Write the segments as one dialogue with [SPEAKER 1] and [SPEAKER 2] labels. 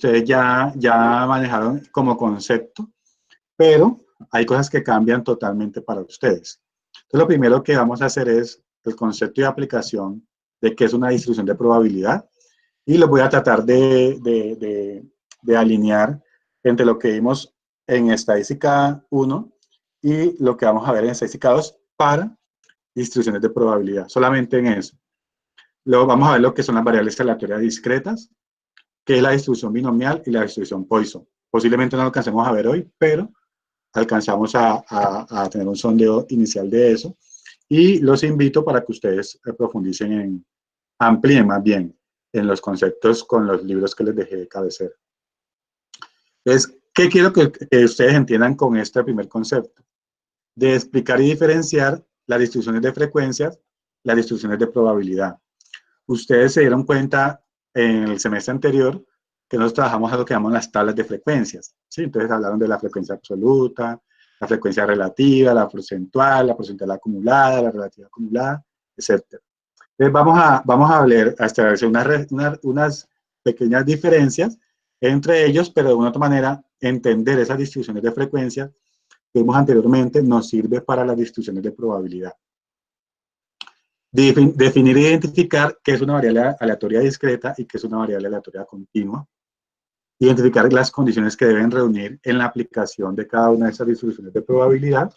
[SPEAKER 1] ustedes ya manejaron como concepto, pero hay cosas que cambian totalmente para ustedes. Entonces, lo primero que vamos a hacer es el concepto de aplicación de qué es una distribución de probabilidad, y lo voy a tratar de alinear entre lo que vimos en estadística 1 y lo que vamos a ver en estadística 2 para distribuciones de probabilidad. Solamente en eso. Luego vamos a ver lo que son las variables aleatorias discretas, que es la distribución binomial y la distribución Poisson. Posiblemente no lo alcancemos a ver hoy, pero alcanzamos a tener un sondeo inicial de eso. Y los invito para que ustedes profundicen amplíen más bien en los conceptos con los libros que les dejé de cabecera. Entonces, ¿qué quiero que ustedes entiendan con este primer concepto? De explicar y diferenciar las distribuciones de frecuencias, las distribuciones de probabilidad. Ustedes se dieron cuenta en el semestre anterior que nosotros trabajamos a lo que llamamos las tablas de frecuencias, ¿sí? Entonces hablaron de la frecuencia absoluta, la frecuencia relativa, la porcentual acumulada, la relativa acumulada, etc. Entonces vamos a establecer unas pequeñas diferencias entre ellos, pero de una otra manera entender esas distribuciones de frecuencias que vimos anteriormente nos sirve para las distribuciones de probabilidad. Definir e identificar qué es una variable aleatoria discreta y qué es una variable aleatoria continua. Identificar las condiciones que deben reunir en la aplicación de cada una de esas distribuciones de probabilidad.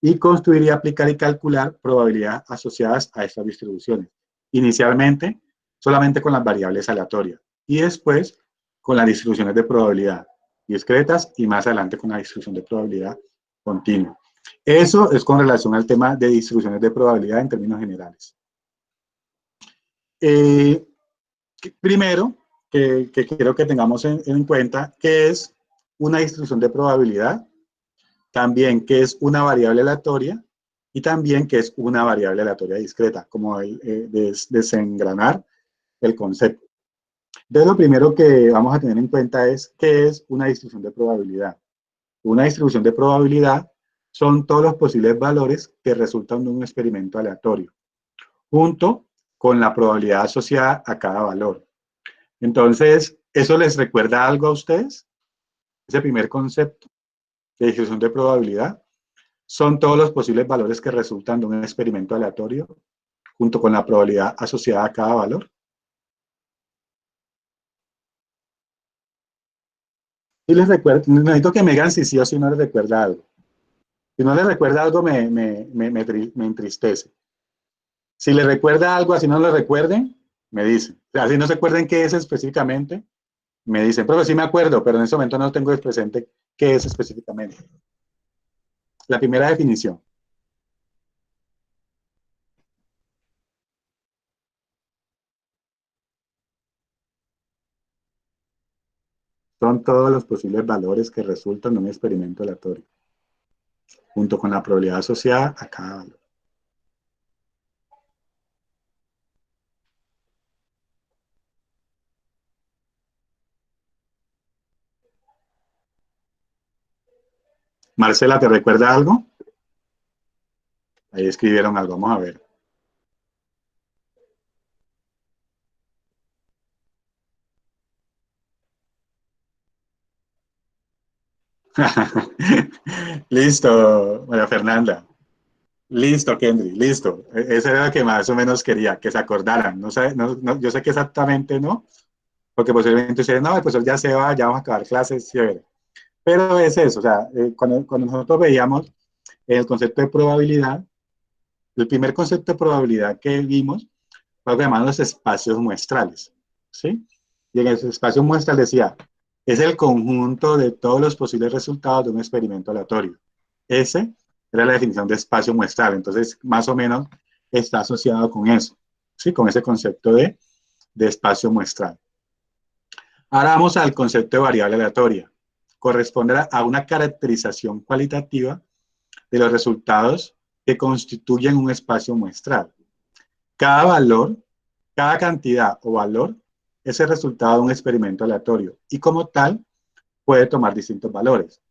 [SPEAKER 1] Y construir y aplicar y calcular probabilidades asociadas a estas distribuciones. Inicialmente, solamente con las variables aleatorias. Y después, con las distribuciones de probabilidad discretas y más adelante con la distribución de probabilidad continua. Eso es con relación al tema de distribuciones de probabilidad en términos generales. Primero, que quiero que tengamos en cuenta qué es una distribución de probabilidad, también qué es una variable aleatoria y también qué es una variable aleatoria discreta, como desengranar el concepto. Entonces, lo primero que vamos a tener en cuenta es qué es una distribución de probabilidad. Una distribución de probabilidad son todos los posibles valores que resultan de un experimento aleatorio, junto con la probabilidad asociada a cada valor. Entonces, ¿eso les recuerda algo a ustedes? Ese primer concepto de distribución de probabilidad son todos los posibles valores que resultan de un experimento aleatorio, junto con la probabilidad asociada a cada valor. Y les recuerdo, necesito que me digan si sí o si no les recuerda algo. Si no les recuerda algo, me entristece. Si les recuerda algo, así no lo recuerden, me dicen. Así no se acuerden qué es específicamente, me dicen, pero sí me acuerdo, pero en este momento no tengo presente qué es específicamente. La primera definición. Son todos los posibles valores que resultan de un experimento aleatorio, junto con la probabilidad asociada a cada valor. Marcela, ¿te recuerda algo? Ahí escribieron algo, vamos a ver. Listo, María Fernanda. Listo, Kendry, listo. Esa era lo que más o menos quería, que se acordaran. No sé, yo sé que exactamente no, porque posiblemente ustedes, no, el profesor ya se va, ya vamos a acabar clases, chévere. Pero es eso, o sea, cuando nosotros veíamos el concepto de probabilidad, el primer concepto de probabilidad que vimos fue lo que llaman los espacios muestrales, ¿sí? Y en ese espacio muestral decía, es el conjunto de todos los posibles resultados de un experimento aleatorio. Ese era la definición de espacio muestral, entonces más o menos está asociado con eso, ¿sí? Con ese concepto de espacio muestral. Ahora vamos al concepto de variable aleatoria. Corresponde a una caracterización cualitativa de los resultados que constituyen un espacio muestral. Cada valor, cada cantidad o valor es el resultado de un experimento aleatorio y como tal puede tomar distintos valores.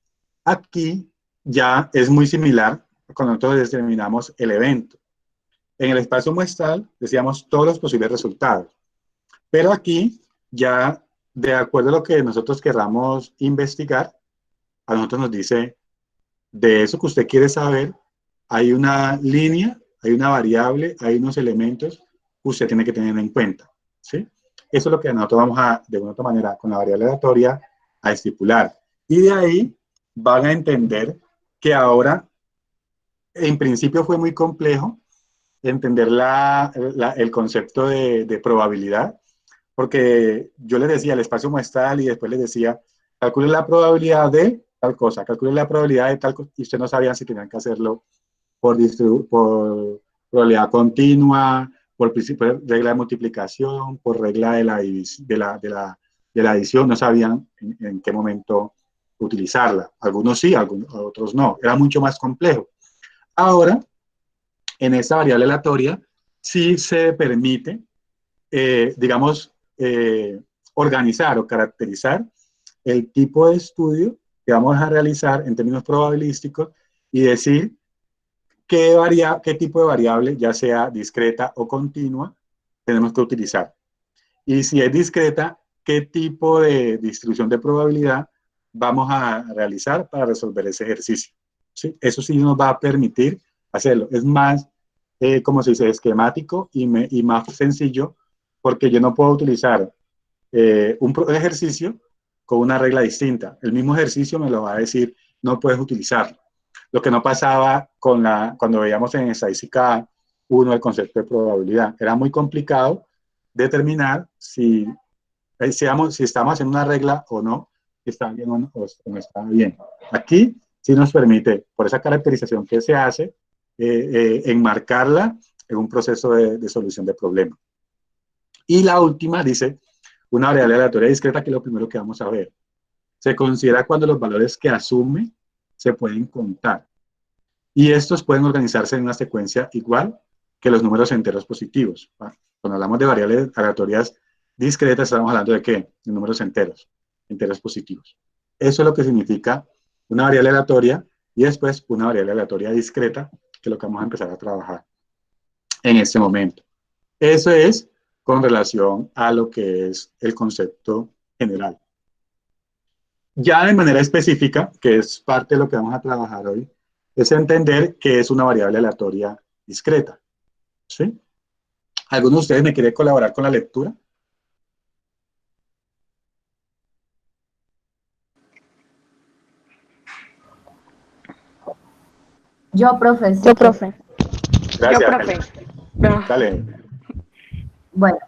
[SPEAKER 1] Aquí ya es muy similar cuando nosotros determinamos el evento. En el espacio muestral decíamos todos los posibles resultados, pero aquí ya de acuerdo a lo que nosotros querramos investigar, a nosotros nos dice, de eso que usted quiere saber, hay una línea, hay una variable, hay unos elementos que usted tiene que tener en cuenta, ¿sí? Eso es lo que nosotros vamos a, de una otra manera, con la variable aleatoria, a estipular. Y de ahí van a entender que ahora, en principio fue muy complejo entender el concepto de probabilidad, porque yo les decía el espacio muestral y después les decía, calcule la probabilidad de tal cosa, calcule la probabilidad de tal cosa, y ustedes no sabían si tenían que hacerlo por probabilidad continua, por principio de regla de multiplicación, por regla de la adición, no sabían en qué momento utilizarla. Algunos sí, algunos, otros no. Era mucho más complejo. Ahora, en esta variable aleatoria, sí se permite, digamos, organizar o caracterizar el tipo de estudio que vamos a realizar en términos probabilísticos y decir qué tipo de variable, ya sea discreta o continua, tenemos que utilizar. Y si es discreta, qué tipo de distribución de probabilidad vamos a realizar para resolver ese ejercicio. ¿Sí? Eso sí nos va a permitir hacerlo. Es más, como se dice, esquemático y más sencillo, porque yo no puedo utilizar un ejercicio con una regla distinta. El mismo ejercicio me lo va a decir, no puedes utilizarlo. Lo que no pasaba cuando veíamos en estadística 1 el concepto de probabilidad. Era muy complicado determinar si estamos haciendo una regla o no, si está bien o no está bien. Aquí sí nos permite, por esa caracterización que se hace, enmarcarla en un proceso de solución de problemas. Y la última dice, una variable aleatoria discreta, que es lo primero que vamos a ver. Se considera cuando los valores que asume se pueden contar. Y estos pueden organizarse en una secuencia igual que los números enteros positivos. Cuando hablamos de variables aleatorias discretas, estamos hablando de qué? De números enteros, enteros positivos. Eso es lo que significa una variable aleatoria y después una variable aleatoria discreta, que es lo que vamos a empezar a trabajar en este momento. Eso es con relación a lo que es el concepto general. Ya de manera específica, que es parte de lo que vamos a trabajar hoy, es entender qué es una variable aleatoria discreta. ¿Sí? ¿Alguno de ustedes me quiere colaborar con la lectura?
[SPEAKER 2] Yo, profe, si
[SPEAKER 3] Yo,
[SPEAKER 2] quiero.
[SPEAKER 3] profe. Yo,
[SPEAKER 1] Gracias,
[SPEAKER 3] profe.
[SPEAKER 1] Helen.
[SPEAKER 3] Ah,
[SPEAKER 1] Dale.
[SPEAKER 2] Bueno,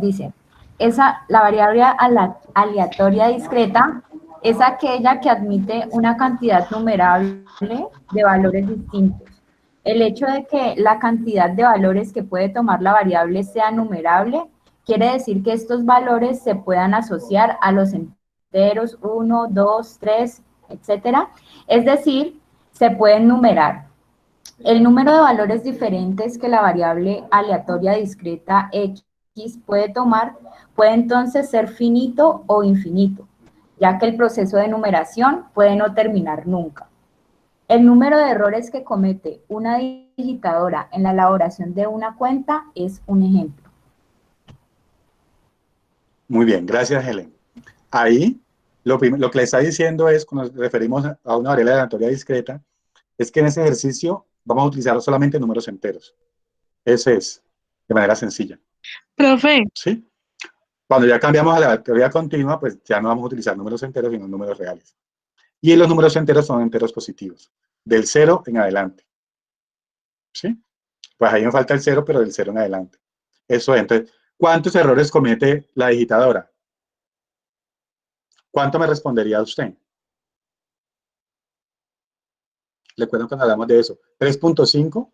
[SPEAKER 2] dice, la variable aleatoria discreta es aquella que admite una cantidad numerable de valores distintos. El hecho de que la cantidad de valores que puede tomar la variable sea numerable quiere decir que estos valores se puedan asociar a los enteros 1, 2, 3, etcétera. Es decir, se pueden numerar. El número de valores diferentes que la variable aleatoria discreta x puede tomar puede entonces ser finito o infinito, ya que el proceso de numeración puede no terminar nunca. El número de errores que comete una digitadora en la elaboración de una cuenta es un ejemplo.
[SPEAKER 1] Muy bien, gracias, Helen. Ahí, lo que le está diciendo es, cuando nos referimos a una variable aleatoria discreta, es que en ese ejercicio vamos a utilizar solamente números enteros. Ese es, de manera sencilla.
[SPEAKER 3] profe,
[SPEAKER 1] ¿Sí? Cuando ya cambiamos a la teoría continua, pues ya no vamos a utilizar números enteros, sino números reales. Y los números enteros son enteros positivos, del 0 en adelante. ¿Sí? Pues ahí me falta el 0, pero del 0 en adelante. Eso es. Entonces, ¿cuántos errores comete la digitadora? ¿Cuánto me respondería usted? ¿Le acuerdan cuando hablamos de eso? ¿3.5?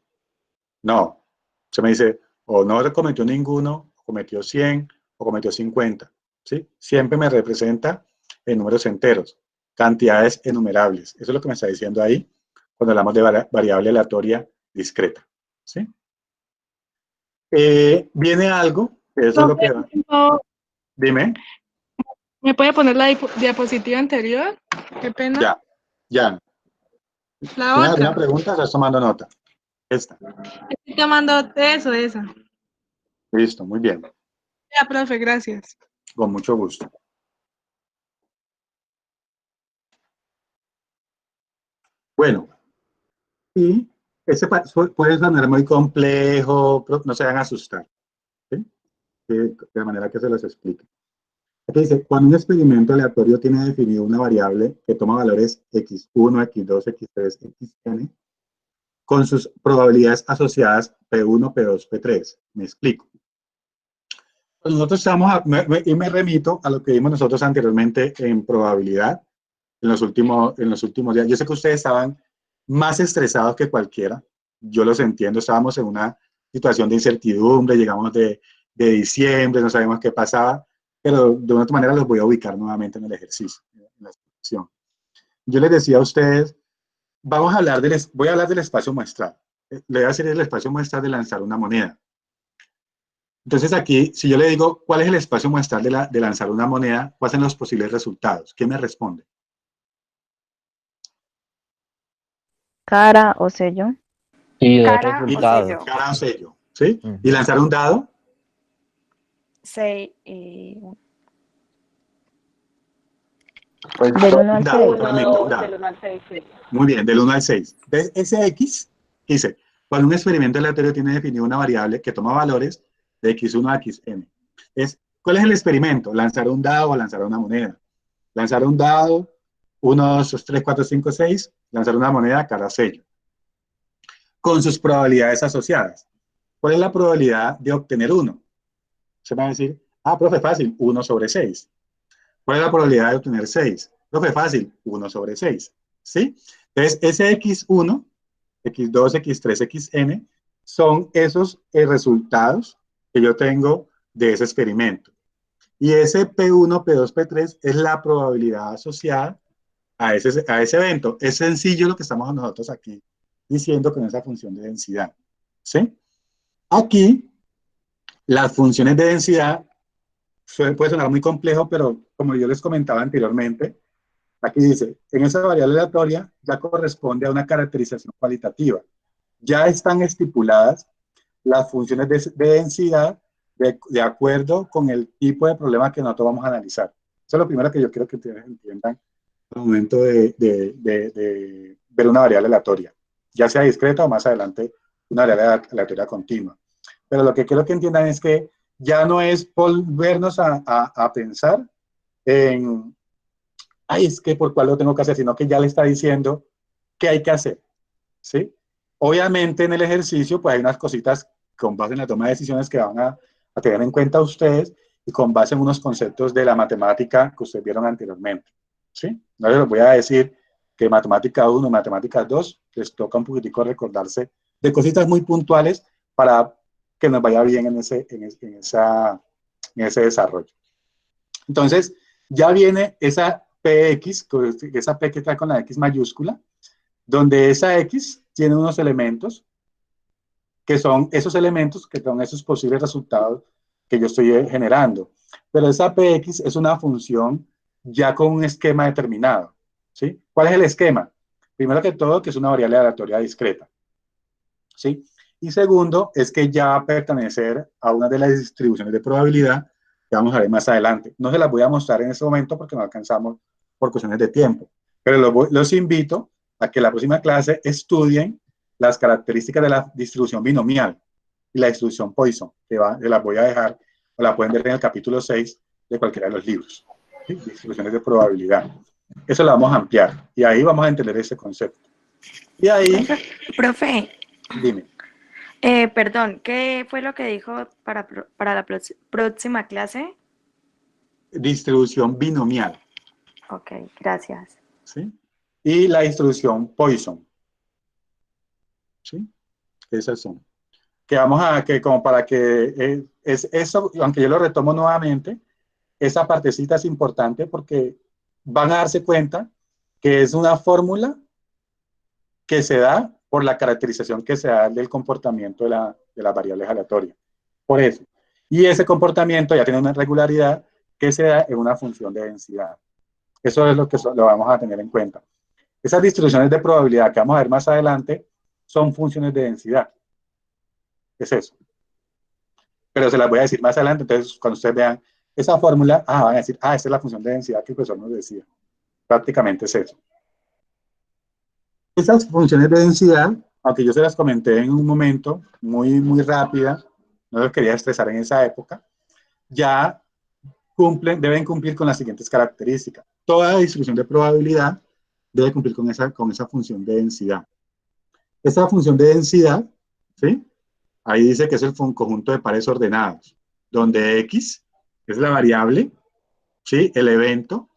[SPEAKER 1] No. Se me dice, o no cometió ninguno, o cometió 100, o cometió 50. ¿Sí? Siempre me representa en números enteros, cantidades enumerables. Eso es lo que me está diciendo ahí cuando hablamos de variable aleatoria discreta. ¿Sí? Viene algo, eso es lo
[SPEAKER 3] profe,
[SPEAKER 1] que... Dime.
[SPEAKER 3] ¿me puede poner la diapositiva anterior? Qué pena.
[SPEAKER 1] Ya, ya.
[SPEAKER 3] La
[SPEAKER 1] ¿Tienes alguna
[SPEAKER 3] otra.
[SPEAKER 1] pregunta? ¿Estás tomando nota? Esta.
[SPEAKER 3] Estoy tomando eso, esa.
[SPEAKER 1] Listo, muy bien.
[SPEAKER 3] Ya, profe, gracias.
[SPEAKER 1] Con mucho gusto. Bueno, y puede sonar muy complejo, pero no se van a asustar, ¿sí? De manera que se los explique. Aquí dice, cuando un experimento aleatorio tiene definido una variable que toma valores x1, x2, x3, xn, con sus probabilidades asociadas P1, P2, P3. Me explico. Pues nosotros y me remito a lo que vimos nosotros anteriormente en probabilidad en los últimos días. Yo sé que ustedes estaban más estresados que cualquiera. Yo los entiendo. Estábamos en una situación de incertidumbre. Llegamos de diciembre, no sabemos qué pasaba, pero de una otra manera los voy a ubicar nuevamente en el ejercicio, en la explicación. Yo les decía a ustedes, voy a hablar del espacio muestral. Le voy a decir el espacio muestral de lanzar una moneda. Entonces aquí, si yo le digo, ¿cuál es el espacio muestral de lanzar una moneda? ¿Cuáles son los posibles resultados? ¿Qué me responde?
[SPEAKER 4] Cara o sello.
[SPEAKER 5] Y dos
[SPEAKER 6] Cara o
[SPEAKER 5] resultados.
[SPEAKER 6] sello.
[SPEAKER 1] Cara o sello, ¿sí?
[SPEAKER 5] Ujú.
[SPEAKER 1] Y lanzar un dado,
[SPEAKER 6] 6
[SPEAKER 5] Pues
[SPEAKER 4] Del 1 al
[SPEAKER 1] un dado,
[SPEAKER 4] 6.
[SPEAKER 1] repito, un dado.
[SPEAKER 6] del 1 al 6, sí.
[SPEAKER 1] Muy bien, del 1 al 6. Entonces, ese X, dice, cuando un experimento aleatorio tiene definido una variable que toma valores de x1 a xn. ¿Cuál es el experimento? Lanzar un dado o lanzar una moneda. Lanzar un dado, 1, 2, 3, 4, 5, 6, lanzar una moneda, cara sello. Con sus probabilidades asociadas. ¿Cuál es la probabilidad de obtener 1? Se va a decir, profe, fácil, 1 sobre 6. ¿Cuál es la probabilidad de obtener 6? Profe, fácil, 1 sobre 6. ¿Sí? Entonces, ese x1, x2, x3, xn, son esos resultados que yo tengo de ese experimento. Y ese P1, P2, P3 es la probabilidad asociada a ese evento. Es sencillo lo que estamos nosotros aquí diciendo con esa función de densidad. ¿Sí? Aquí, las funciones de densidad puede sonar muy complejo, pero como yo les comentaba anteriormente, aquí dice, en esa variable aleatoria ya corresponde a una caracterización cualitativa. Ya están estipuladas las funciones de densidad de acuerdo con el tipo de problema que nosotros vamos a analizar. Eso es lo primero que yo quiero que ustedes entiendan al momento de ver una variable aleatoria, ya sea discreta o más adelante una variable aleatoria continua. Pero lo que quiero que entiendan es que ya no es volvernos a pensar en, es que por cuál lo tengo que hacer, sino que ya le está diciendo qué hay que hacer, ¿sí? Obviamente en el ejercicio pues hay unas cositas con base en la toma de decisiones que van a tener en cuenta ustedes y con base en unos conceptos de la matemática que ustedes vieron anteriormente, ¿sí? No les voy a decir que matemática 1 y matemática 2 les toca un poquitico recordarse de cositas muy puntuales para que nos vaya bien en ese desarrollo. Entonces, ya viene esa PX, esa P que trae con la X mayúscula, donde esa X tiene unos elementos que son esos elementos que son esos posibles resultados que yo estoy generando. Pero esa PX es una función ya con un esquema determinado, ¿sí? ¿Cuál es el esquema? Primero que todo, que es una variable aleatoria discreta, ¿sí? Y segundo, es que ya va a pertenecer a una de las distribuciones de probabilidad que vamos a ver más adelante. No se las voy a mostrar en este momento porque no alcanzamos por cuestiones de tiempo, pero los invito a que la próxima clase estudien las características de la distribución binomial y la distribución Poisson, que las voy a dejar, o la pueden ver en el capítulo 6 de cualquiera de los libros, ¿sí? Distribuciones de probabilidad. Eso lo vamos a ampliar y ahí vamos a entender ese concepto. Y ahí,
[SPEAKER 6] Profe,
[SPEAKER 1] dime.
[SPEAKER 6] perdón, ¿qué fue lo que dijo para la próxima clase?
[SPEAKER 1] Distribución binomial.
[SPEAKER 6] Ok, gracias.
[SPEAKER 1] ¿Sí? Y la distribución Poisson. ¿Sí? Esas son. Que vamos a, que como para que, es eso, aunque yo lo retomo nuevamente, esa partecita es importante porque van a darse cuenta que es una fórmula que se da por la caracterización que se da del comportamiento de las variables aleatorias. Por eso. Y ese comportamiento ya tiene una regularidad que se da en una función de densidad. Eso es lo que lo vamos a tener en cuenta. Esas distribuciones de probabilidad que vamos a ver más adelante son funciones de densidad. Es eso. Pero se las voy a decir más adelante, entonces cuando ustedes vean esa fórmula, van a decir, esta es la función de densidad que el profesor nos decía. Prácticamente es eso. Esas funciones de densidad, aunque yo se las comenté en un momento, muy rápida, no lo quería estresar en esa época, ya deben cumplir con las siguientes características. Toda distribución de probabilidad debe cumplir con esa función de densidad. Esta función de densidad, ¿sí? Ahí dice que es un conjunto de pares ordenados, donde X es la variable, ¿sí? El evento,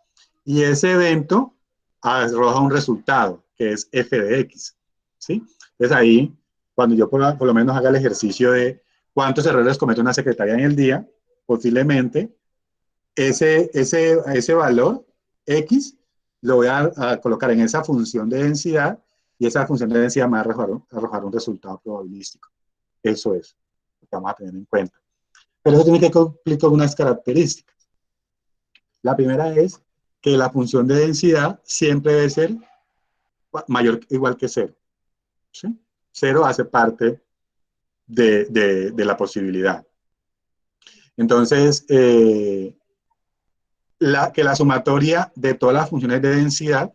[SPEAKER 1] y ese evento arroja un resultado, que es f de x, ¿sí? Entonces ahí, cuando yo por lo menos haga el ejercicio de cuántos errores comete una secretaria en el día, posiblemente ese valor x lo voy a colocar en esa función de densidad, y esa función de densidad me va a arrojar un resultado probabilístico. Eso es lo que vamos a tener en cuenta. Pero eso tiene que cumplir con unas características. La primera es que la función de densidad siempre debe ser mayor o igual que 0. ¿Sí? 0 hace parte de la posibilidad. Entonces, que la sumatoria de todas las funciones de densidad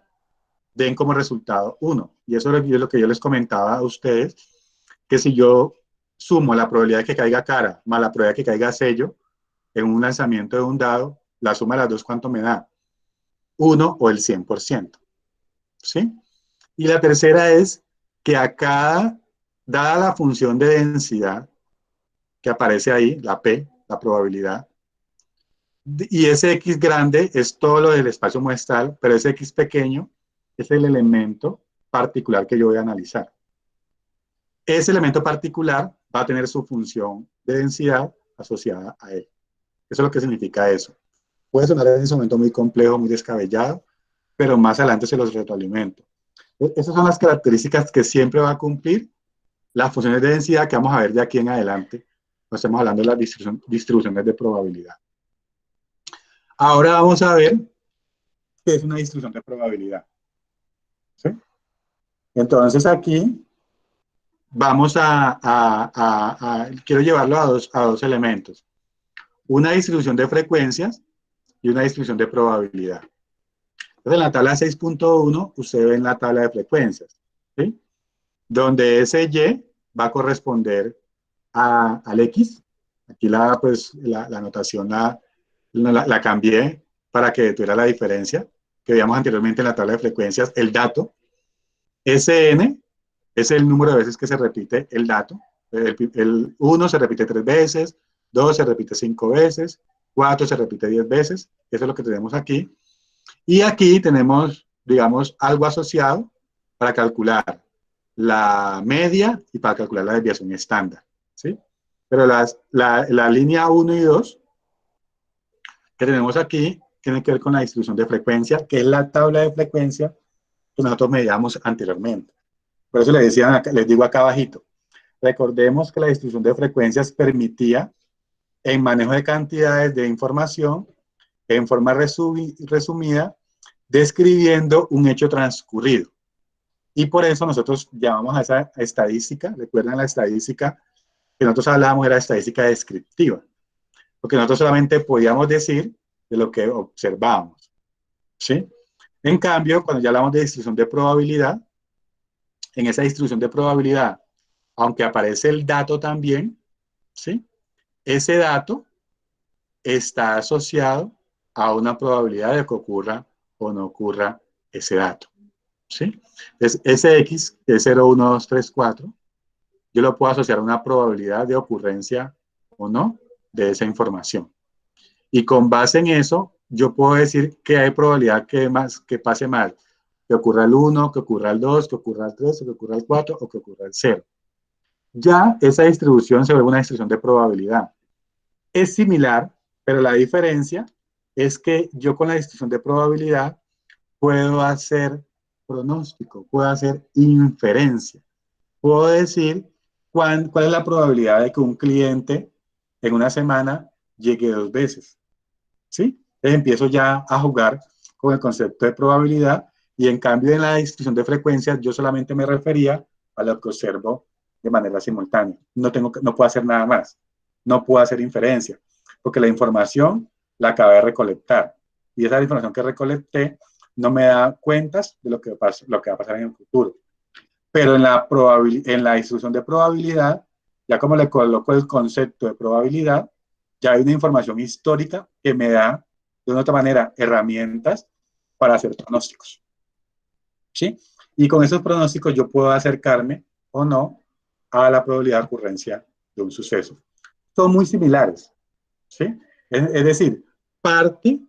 [SPEAKER 1] den como resultado 1. Y eso es lo que yo les comentaba a ustedes, que si yo sumo la probabilidad de que caiga cara más la probabilidad de que caiga sello en un lanzamiento de un dado, la suma de las dos, ¿cuánto me da? 1 o el 100%. ¿Sí? Y la tercera es que dada la función de densidad que aparece ahí, la P, la probabilidad, y ese X grande es todo lo del espacio muestral, pero ese X pequeño es el elemento particular que yo voy a analizar. Ese elemento particular va a tener su función de densidad asociada a él. Eso es lo que significa eso. Puede sonar en ese momento muy complejo, muy descabellado, pero más adelante se los retroalimento. Esas son las características que siempre va a cumplir las funciones de densidad que vamos a ver de aquí en adelante. Nos estamos hablando de las distribuciones de probabilidad. Ahora vamos a ver qué es una distribución de probabilidad. ¿Sí? Entonces aquí vamos quiero llevarlo a dos elementos. Una distribución de frecuencias y una distribución de probabilidad. Entonces en la tabla 6.1 usted ve en la tabla de frecuencias, ¿sí? Donde ese Y va a corresponder al X. Aquí la anotación la cambié para que tuviera la diferencia que veíamos anteriormente en la tabla de frecuencias. El dato, Sn, es el número de veces que se repite el dato. El 1 se repite 3 veces, 2 se repite 5 veces, 4 se repite 10 veces. Eso es lo que tenemos aquí. Y aquí tenemos, digamos, algo asociado para calcular la media y para calcular la desviación estándar, ¿sí? Pero la línea 1 y 2 que tenemos aquí tiene que ver con la distribución de frecuencia, que es la tabla de frecuencia que nosotros medíamos anteriormente. Por eso les digo acá abajito. Recordemos que la distribución de frecuencias permitía en manejo de cantidades de información en forma resumida, describiendo un hecho transcurrido. Y por eso nosotros llamamos a esa estadística, recuerdan la estadística que nosotros hablábamos, era estadística descriptiva, porque nosotros solamente podíamos decir de lo que observábamos, ¿sí? En cambio, cuando ya hablamos de distribución de probabilidad, en esa distribución de probabilidad, aunque aparece el dato también, ¿sí? Ese dato está asociado a una probabilidad de que ocurra o no ocurra ese dato, ¿sí? Entonces, ese X, que es 0, 1, 2, 3, 4, yo lo puedo asociar a una probabilidad de ocurrencia o no de esa información. Y con base en eso, yo puedo decir que hay probabilidad que pase mal, que ocurra el 1, que ocurra el 2, que ocurra el 3, que ocurra el 4 o que ocurra el 0. Ya esa distribución se vuelve una distribución de probabilidad. Es similar, pero la diferencia es que yo con la distribución de probabilidad puedo hacer pronóstico, puedo hacer inferencia. Puedo decir cuál es la probabilidad de que un cliente en una semana llegue 2 veces. ¿Sí? Entonces empiezo ya a jugar con el concepto de probabilidad, y en cambio en la distribución de frecuencias yo solamente me refería a lo que observo de manera simultánea. No puedo hacer nada más. No puedo hacer inferencia, porque la información la acabé de recolectar. Y esa información que recolecté no me da cuentas de lo que va a pasar en el futuro. Pero en la distribución de probabilidad, ya como le coloco el concepto de probabilidad, ya hay una información histórica que me da, de una otra manera, herramientas para hacer pronósticos. ¿Sí? Y con esos pronósticos yo puedo acercarme o no a la probabilidad de ocurrencia de un suceso. Son muy similares. ¿Sí? Es decir, parte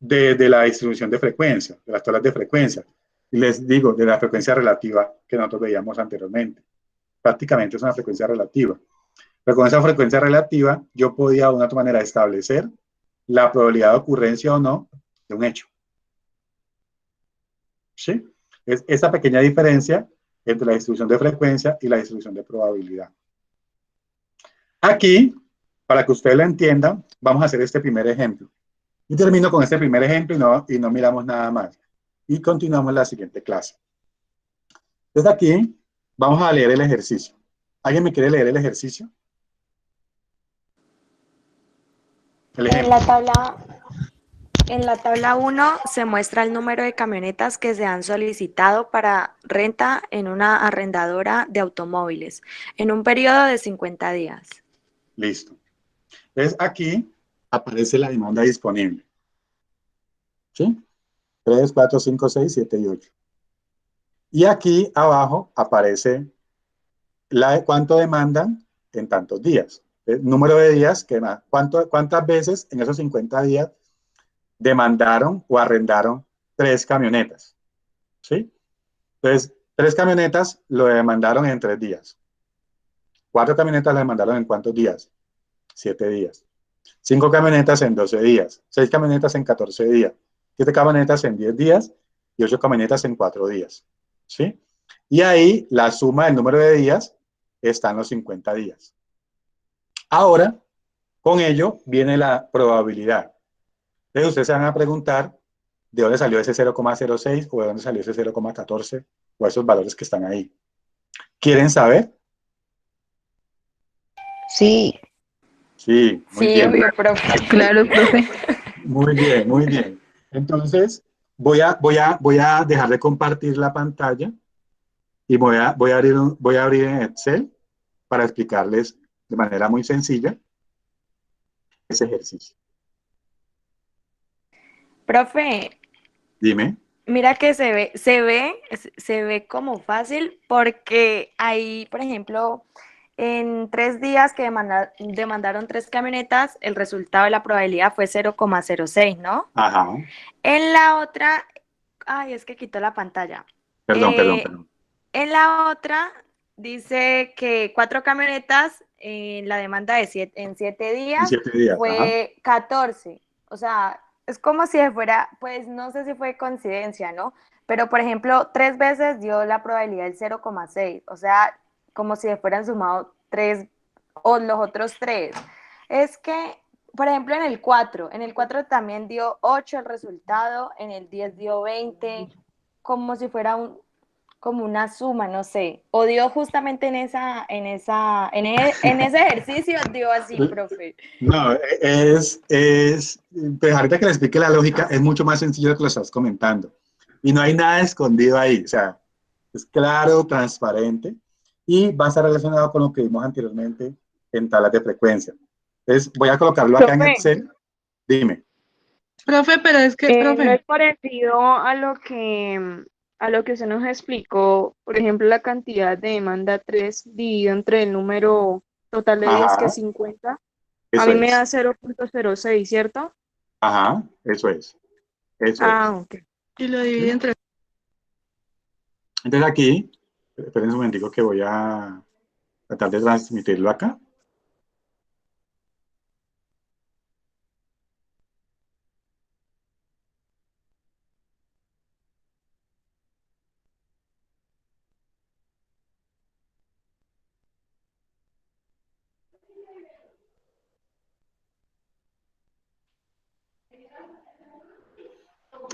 [SPEAKER 1] de la distribución de frecuencia, de las tablas de frecuencia. Y les digo, de la frecuencia relativa que nosotros veíamos anteriormente. Prácticamente es una frecuencia relativa. Pero con esa frecuencia relativa, yo podía de una otra manera establecer la probabilidad de ocurrencia o no de un hecho. ¿Sí? Es esa pequeña diferencia entre la distribución de frecuencia y la distribución de probabilidad. Aquí, para que ustedes lo entiendan, vamos a hacer este primer ejemplo. Y termino con este primer ejemplo y no miramos nada más. Y continuamos la siguiente clase. Entonces aquí vamos a leer el ejercicio. ¿Alguien me quiere leer el ejercicio? El
[SPEAKER 6] En
[SPEAKER 1] ejemplo.
[SPEAKER 6] la tabla 1 se muestra el número de camionetas que se han solicitado para renta en una arrendadora de automóviles en un periodo de 50 días.
[SPEAKER 1] Listo. Entonces aquí aparece la demanda disponible. ¿Sí? 3, 4, 5, 6, 7 y 8. Y aquí abajo aparece cuánto demandan en tantos días. El número de días, cuántas veces en esos 50 días demandaron o arrendaron 3 camionetas. ¿Sí? Entonces, 3 camionetas lo demandaron en 3 días. 4 camionetas lo demandaron en ¿cuántos días? 7 días. 5 camionetas en 12 días. 6 camionetas en 14 días. 7 camionetas en 10 días y 8 camionetas en 4 días. ¿Sí? Y ahí la suma del número de días está en los 50 días. Ahora, con ello viene la probabilidad. Entonces ustedes se van a preguntar de dónde salió ese 0,06 o de dónde salió ese 0,14 o esos valores que están ahí. ¿Quieren saber?
[SPEAKER 5] Sí.
[SPEAKER 1] Sí, muy
[SPEAKER 6] Sí,
[SPEAKER 1] bien.
[SPEAKER 6] obvio, profe.
[SPEAKER 3] Claro, profe.
[SPEAKER 1] Muy bien, muy bien. Entonces, voy a dejar de compartir la pantalla y voy a abrir en Excel para explicarles de manera muy sencilla ese ejercicio.
[SPEAKER 6] Profe,
[SPEAKER 1] Dime.
[SPEAKER 6] mira que se ve como fácil porque ahí, por ejemplo, en 3 días que demandaron 3 camionetas, el resultado de la probabilidad fue 0,06, ¿no?
[SPEAKER 1] Ajá.
[SPEAKER 6] En la otra, ay, es que quitó la pantalla. Eh,
[SPEAKER 1] Perdón.
[SPEAKER 6] en la otra dice que 4 camionetas en la demanda en 7 días
[SPEAKER 1] En 7 días. Ajá.
[SPEAKER 6] fue 14. O sea, es como si fuera, pues no sé si fue coincidencia, ¿no? Pero, por ejemplo, 3 veces dio la probabilidad del 0,6. O sea, como si fueran sumado 3 o los otros 3. Es que, por ejemplo, en el cuatro también dio 8 el resultado, en el 10 dio 20, como si fuera como una suma, no sé. O dio justamente en ese ejercicio, dio así, profe.
[SPEAKER 1] No, pues ahorita que le explique la lógica, es mucho más sencillo de lo que lo estás comentando. Y no hay nada escondido ahí, o sea, es claro, transparente, y va a estar relacionado con lo que vimos anteriormente en tablas de frecuencia. Entonces, voy a colocarlo acá en
[SPEAKER 3] Profe,
[SPEAKER 1] Excel. Dime.
[SPEAKER 3] profe, pero es que,
[SPEAKER 4] No
[SPEAKER 3] profe,
[SPEAKER 4] es parecido a lo que usted nos explicó, por ejemplo, la cantidad de demanda 3 dividido entre el número total de días que es
[SPEAKER 1] Ajá,
[SPEAKER 4] 50. A
[SPEAKER 1] eso
[SPEAKER 4] mí me
[SPEAKER 1] es.
[SPEAKER 4] da 0,06, ¿cierto?
[SPEAKER 1] Ajá, eso es. Eso es.
[SPEAKER 4] Ah, ok.
[SPEAKER 3] y lo
[SPEAKER 1] ¿Sí?
[SPEAKER 3] divide entre...
[SPEAKER 1] Entonces aquí, esperen un momentico que voy a tratar de transmitirlo acá.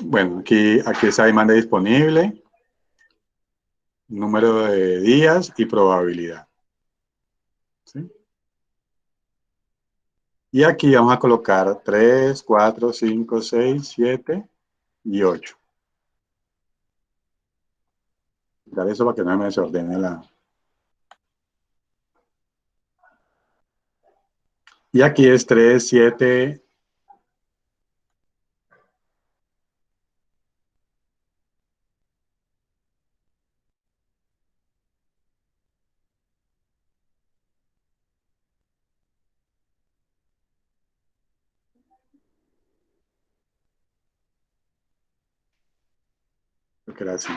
[SPEAKER 1] Bueno, aquí está demanda disponible, número de días y probabilidad. ¿Sí? Y aquí vamos a colocar 3, 4, 5, 6, 7 y 8. Dar eso para que no me desordene la... Y aquí es 3, 7... Porque era así.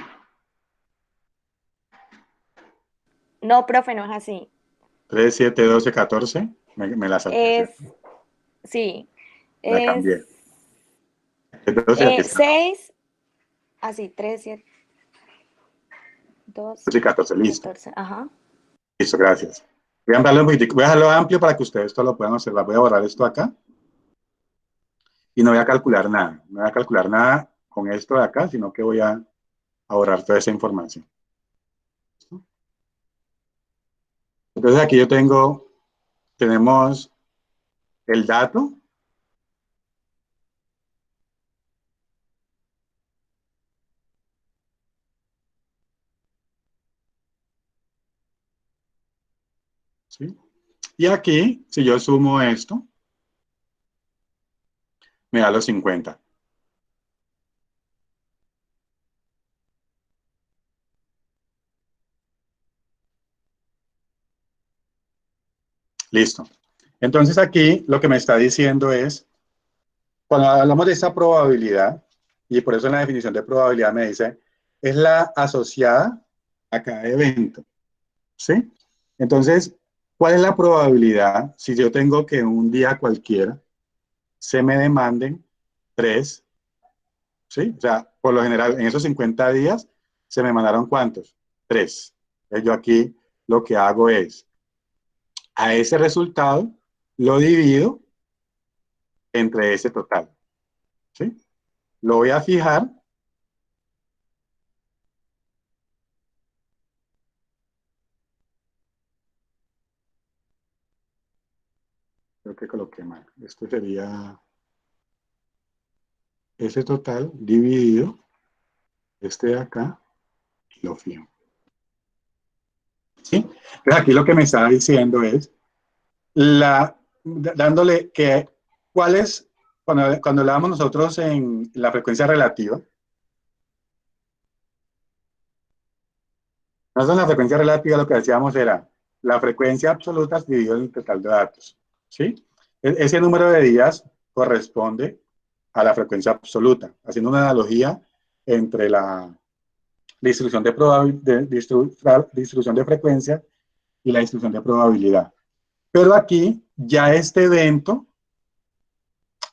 [SPEAKER 6] No, profe, no es así.
[SPEAKER 1] 3, 7, 12, 14. Me la salté.
[SPEAKER 6] Es, sí,
[SPEAKER 1] La
[SPEAKER 6] es
[SPEAKER 1] cambié. 12, aquí está.
[SPEAKER 6] 6, así, 3, 7, 2,
[SPEAKER 1] 12 y 14, listo.
[SPEAKER 6] 14, ajá.
[SPEAKER 1] Listo, gracias. Voy a ampliarlo un poquitico. Voy a dejarlo amplio para que ustedes todo lo puedan observar. Voy a borrar esto acá. Y no voy a calcular nada. No voy a calcular nada con esto de acá, sino que voy a borrar toda esa información. Entonces aquí tenemos el dato. ¿Sí? Y aquí, si yo sumo esto, me da los 50. Listo. Entonces aquí lo que me está diciendo es, cuando hablamos de esta probabilidad, y por eso en la definición de probabilidad me dice, es la asociada a cada evento. ¿Sí? Entonces, ¿cuál es la probabilidad si yo tengo que un día cualquiera se me demanden 3? ¿Sí? O sea, por lo general, en esos 50 días, ¿se me mandaron cuántos? 3. Yo aquí lo que hago es, a ese resultado lo divido entre ese total. ¿Sí? Lo voy a fijar. Creo que coloqué mal. Esto sería ese total dividido este de acá y lo fijo. ¿Sí? Entonces aquí lo que me estaba diciendo es dándole que cuál es, cuando hablábamos nosotros en la frecuencia relativa, nosotros en la frecuencia relativa lo que decíamos era la frecuencia absoluta dividido en el total de datos. ¿Sí? Ese número de días corresponde a la frecuencia absoluta, haciendo una analogía entre la distribución distribución de frecuencia y la distribución de probabilidad. Pero aquí ya este evento,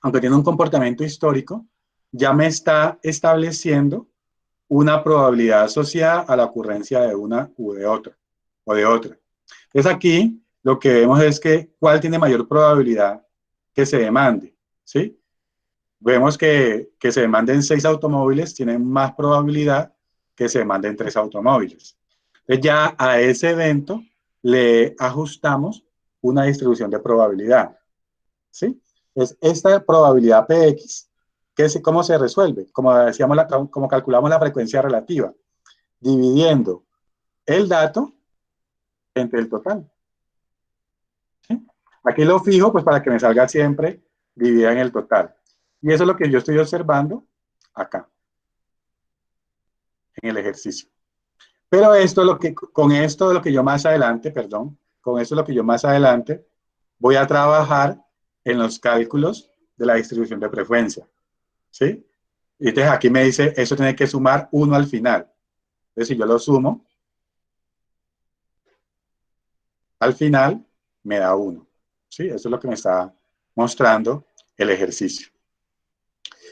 [SPEAKER 1] aunque tiene un comportamiento histórico, ya me está estableciendo una probabilidad asociada a la ocurrencia de una u de otra, o de otra. Entonces aquí lo que vemos es que cuál tiene mayor probabilidad que se demande, ¿sí? Vemos que se demanden 6 automóviles, tienen más probabilidad que se demanden 3 automóviles. Entonces ya a ese evento le ajustamos una distribución de probabilidad, ¿sí? Es esta probabilidad Px, ¿cómo se resuelve? Como decíamos, como calculamos la frecuencia relativa, dividiendo el dato entre el total. ¿Sí? Aquí lo fijo, pues para que me salga siempre dividida en el total. Y eso es lo que yo estoy observando acá, en el ejercicio. Pero esto es lo que, con esto es lo que yo más adelante, perdón, con esto es lo que yo más adelante voy a trabajar en los cálculos de la distribución de frecuencia. ¿Sí? Y entonces aquí me dice, eso tiene que sumar 1 al final. Entonces, si yo lo sumo, al final me da 1. ¿Sí? Eso es lo que me está mostrando el ejercicio.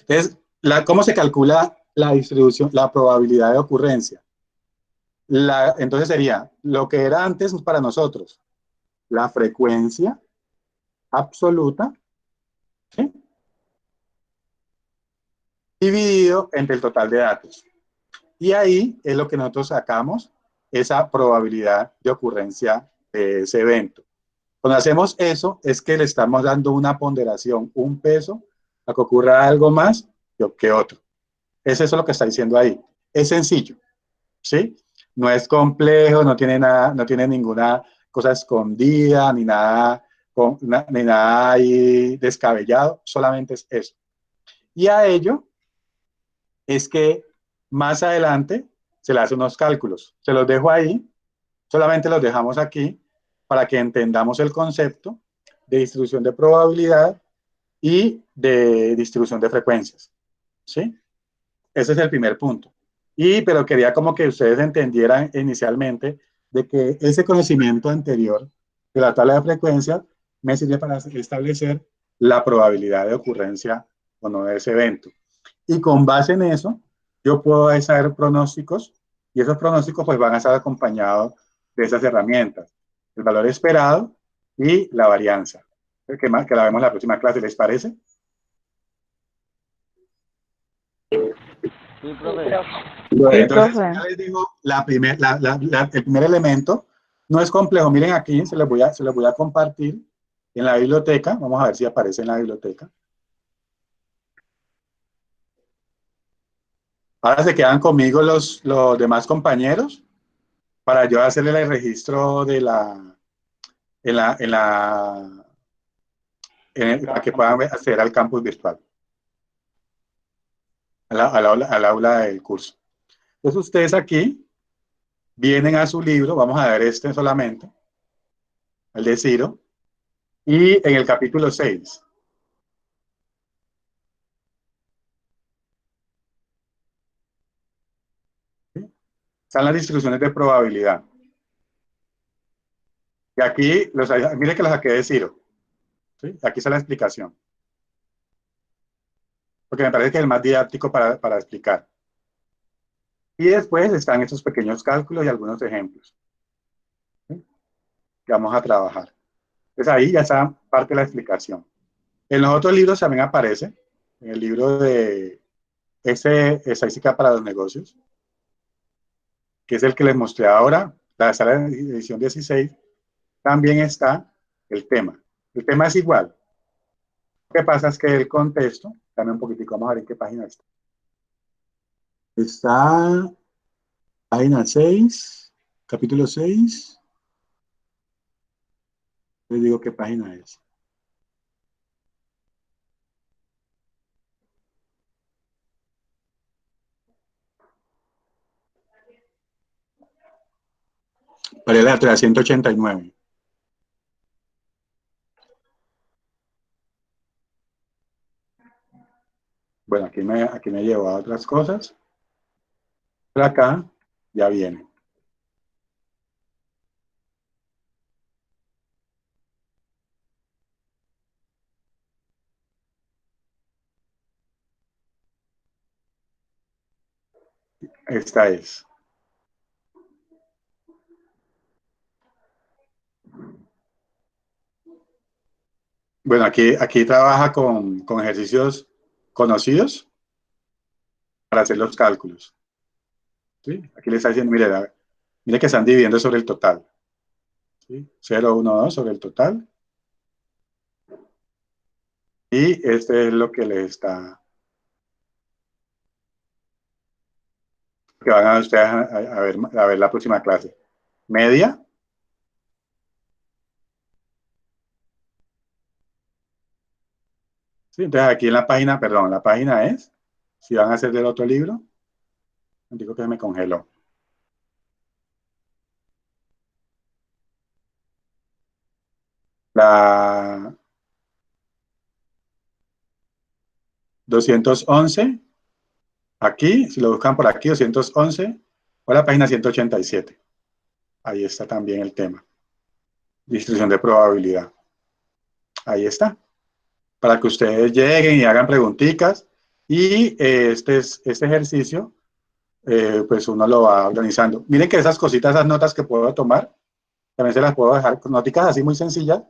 [SPEAKER 1] Entonces, ¿cómo se calcula la distribución, la probabilidad de ocurrencia? Entonces sería lo que era antes para nosotros, la frecuencia absoluta, ¿sí? Dividido entre el total de datos. Y ahí es lo que nosotros sacamos, esa probabilidad de ocurrencia de ese evento. Cuando hacemos eso, es que le estamos dando una ponderación, un peso, a que ocurra algo más que otro. Es eso lo que está diciendo ahí. Es sencillo, ¿sí? No es complejo, no tiene nada, no tiene ninguna cosa escondida, ni nada ahí descabellado, solamente es eso. Y a ello es que más adelante se le hacen unos cálculos. Se los dejo ahí, solamente los dejamos aquí para que entendamos el concepto de distribución de probabilidad y de distribución de frecuencias, ¿sí? Ese es el primer punto. Pero quería como que ustedes entendieran inicialmente de que ese conocimiento anterior de la tabla de frecuencia me sirve para establecer la probabilidad de ocurrencia o no de ese evento. Y con base en eso, yo puedo hacer pronósticos y esos pronósticos pues van a estar acompañados de esas herramientas, el valor esperado y la varianza, que la vemos en la próxima clase, ¿les parece?
[SPEAKER 5] Sí, profe.
[SPEAKER 1] Entonces,
[SPEAKER 4] profe.
[SPEAKER 1] ya les digo, el primer elemento no es complejo. Miren aquí, se los voy a compartir en la biblioteca. Vamos a ver si aparece en la biblioteca. Ahora se quedan conmigo los demás compañeros para yo hacerle el registro de para que puedan acceder al campus virtual, al aula del curso. Entonces, ustedes aquí vienen a su libro, vamos a ver este solamente, el de Ciro, y en el capítulo 6. Están las distribuciones de probabilidad. Y aquí, mire que los saqué de Ciro. ¿Sí? Aquí está la explicación. Porque me parece que es el más didáctico para explicar. Y después están estos pequeños cálculos y algunos ejemplos, ¿sí? Que vamos a trabajar. Entonces ahí ya está parte de la explicación. En los otros libros también aparece, en el libro de Estadística para los Negocios, que es el que les mostré ahora, la sala de edición 16, también está el tema. El tema es igual. Lo que pasa es que el contexto, dame un poquitico, vamos a ver en qué página está. Está página 6, capítulo 6. Les digo qué página es. Para la 389. Bueno, aquí me llevo a otras cosas. Por acá ya viene. Esta es. Bueno, aquí trabaja con ejercicios conocidos para hacer los cálculos. ¿Sí? Aquí le está diciendo, mire que están dividiendo sobre el total. ¿Sí? 0, 1, 2 sobre el total. Y este es lo que le está... que van a ustedes a ver la próxima clase. Media. ¿Sí? Entonces aquí en la página, perdón, la página es, si van a hacer del otro libro, digo que se me congeló. La 211, aquí, si lo buscan por aquí, 211, o la página 187. Ahí está también el tema. Distribución de probabilidad. Ahí está. Para que ustedes lleguen y hagan preguntitas. Y este ejercicio, pues uno lo va organizando. Miren que esas cositas, esas notas que puedo tomar, también se las puedo dejar con noticas así muy sencillas.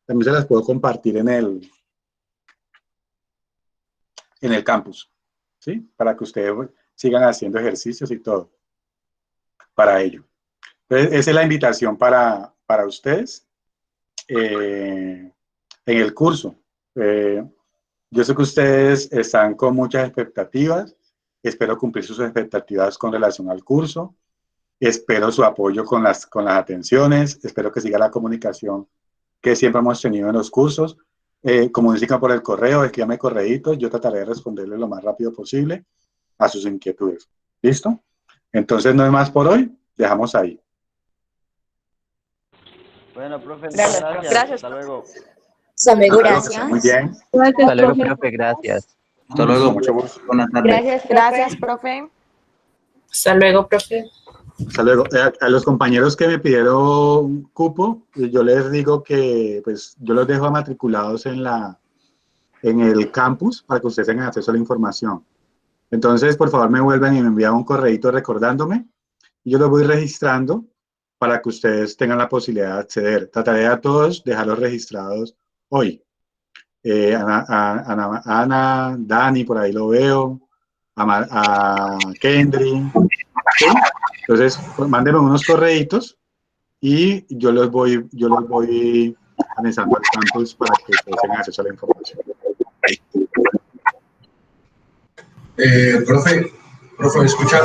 [SPEAKER 1] También se las puedo compartir en el campus. ¿Sí? Para que ustedes sigan haciendo ejercicios y todo. Para ello. Entonces, esa es la invitación para ustedes. en el curso. Yo sé que ustedes están con muchas expectativas. Espero cumplir sus expectativas con relación al curso. Espero su apoyo con las atenciones. Espero que siga la comunicación que siempre hemos tenido en los cursos. Comunican por el correo, escríbame correitos. Yo trataré de responderle lo más rápido posible a sus inquietudes. ¿Listo? Entonces, no es más por hoy. Dejamos ahí.
[SPEAKER 7] Bueno, profe, muchas gracias.
[SPEAKER 6] Gracias.
[SPEAKER 7] Hasta luego.
[SPEAKER 6] Hasta luego,
[SPEAKER 1] Que estén muy bien.
[SPEAKER 5] Hasta luego, profe, gracias.
[SPEAKER 8] Hasta luego.
[SPEAKER 1] Mucho gusto.
[SPEAKER 8] Buenas tardes.
[SPEAKER 6] Gracias, profe.
[SPEAKER 9] Hasta luego, profe.
[SPEAKER 1] Hasta luego. A los compañeros que me pidieron cupo, yo les digo que pues yo los dejo matriculados en el campus para que ustedes tengan acceso a la información. Entonces, por favor, me vuelven y me envían un correíto recordándome y yo los voy registrando para que ustedes tengan la posibilidad de acceder. Trataré a todos dejarlos registrados hoy. Ana, Dani, por ahí lo veo, a Kendry. ¿Sí? Entonces, pues, mándenme unos correitos y yo los voy anexando al campus para que ustedes tengan acceso a la información.
[SPEAKER 8] Profe, ¿escuchar?